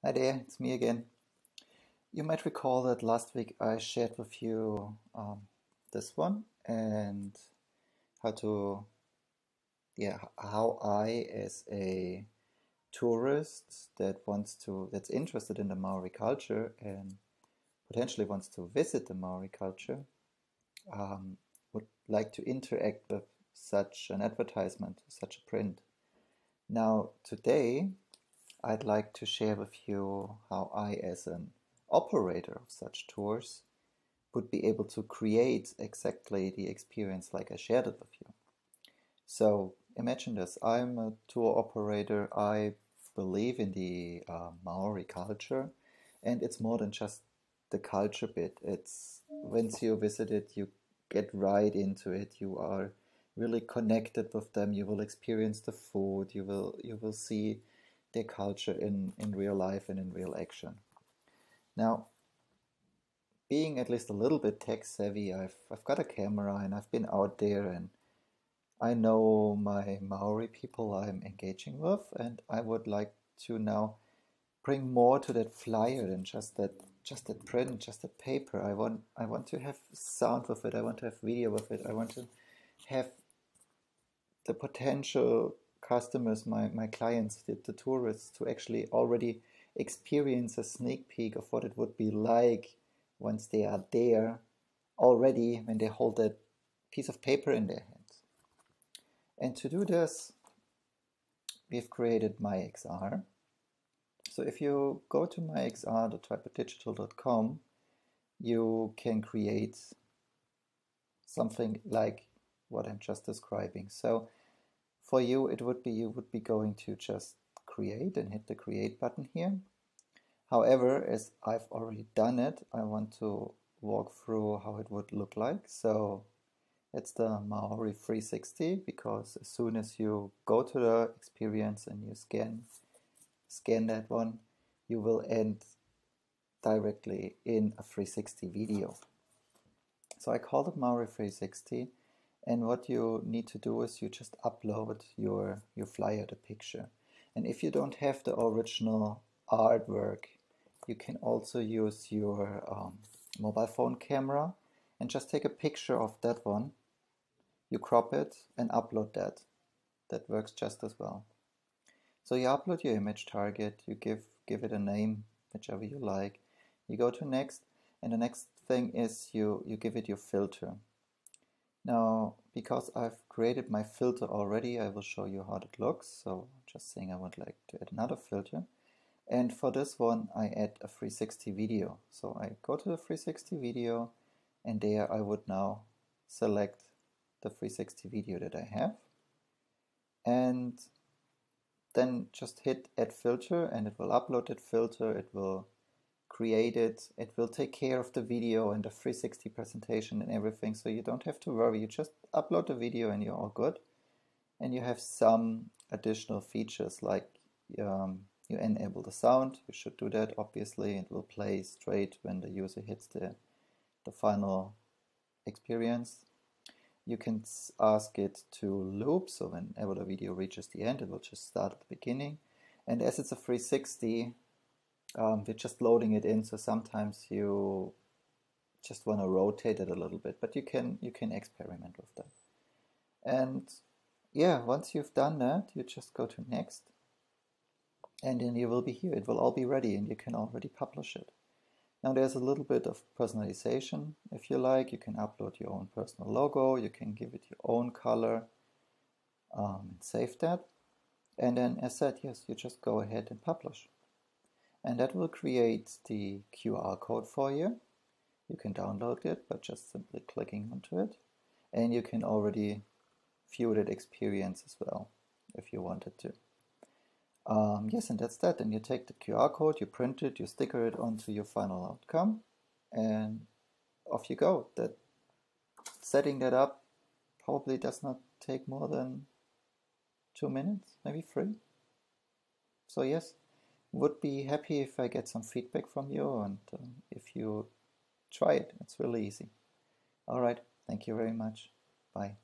Hi there, it's me again. You might recall that last week I shared with you this one and how to, how I, as a tourist that's interested in the Maori culture and potentially wants to visit the Maori culture, um, would like to interact with such an advertisement, such a print. Now, today, I'd like to share with you how I, as an operator of such tours, would be able to create exactly the experience like I shared it with you. So imagine this, I'm a tour operator, I believe in the Maori culture, and it's more than just the culture bit. It's once you visit it, you get right into it, you are really connected with them, you will experience the food, you will see their culture in real life and in real action. Now, being at least a little bit tech savvy, I've got a camera and I've been out there and I know my Maori people I'm engaging with, and I would like to now bring more to that flyer than just that print, just that paper. I want to have sound with it, I want to have video with it, I want to have the potential customers, my clients, the tourists, to actually already experience a sneak peek of what it would be like once they are there already when they hold that piece of paper in their hands. And to do this, we've created MiXR. So if you go to mixr.tripoddigital.com, you can create something like what I'm just describing. So for you, you would be going to just create and hit the create button here. However, as I've already done it, I want to walk through how it would look like. So it's the Maori 360, because as soon as you go to the experience and you scan that one, you will end directly in a 360 video. So I called it Maori 360. And what you need to do is you just upload your flyer, the picture. And if you don't have the original artwork, you can also use your mobile phone camera and just take a picture of that one. You crop it and upload that. That works just as well. So you upload your image target, you give it a name, whichever you like. You go to next, and the next thing is you give it your filter. Now, because I've created my filter already, I will show you how it looks. So just saying I would like to add another filter. And for this one, I add a 360 video. So I go to the 360 video, and there I would now select the 360 video that I have. And then just hit add filter, and it will upload that filter, it will create it, it will take care of the video and the 360 presentation and everything, so you don't have to worry. You just upload the video and you're all good. And you have some additional features like you enable the sound. You should do that, obviously. It will play straight when the user hits the final experience. You can ask it to loop, so whenever the video reaches the end, it will just start at the beginning. And as it's a 360, we're just loading it in, so sometimes you just want to rotate it a little bit, but you can experiment with that. And yeah, once you've done that, you just go to next, and then you will be here. It will all be ready, and you can already publish it. Now there's a little bit of personalization. If you like, you can upload your own personal logo, you can give it your own color, and save that. And then, as said, yes, you just go ahead and publish. And that will create the QR code for you. You can download it by just simply clicking onto it. And you can already view that experience as well, if you wanted to. Yes, and that's that. And you take the QR code, you print it, you sticker it onto your final outcome, and off you go. Setting that up probably does not take more than 2 minutes, maybe 3. So yes, would be happy if I get some feedback from you, and if you try it. It's really easy. All right, thank you very much. Bye.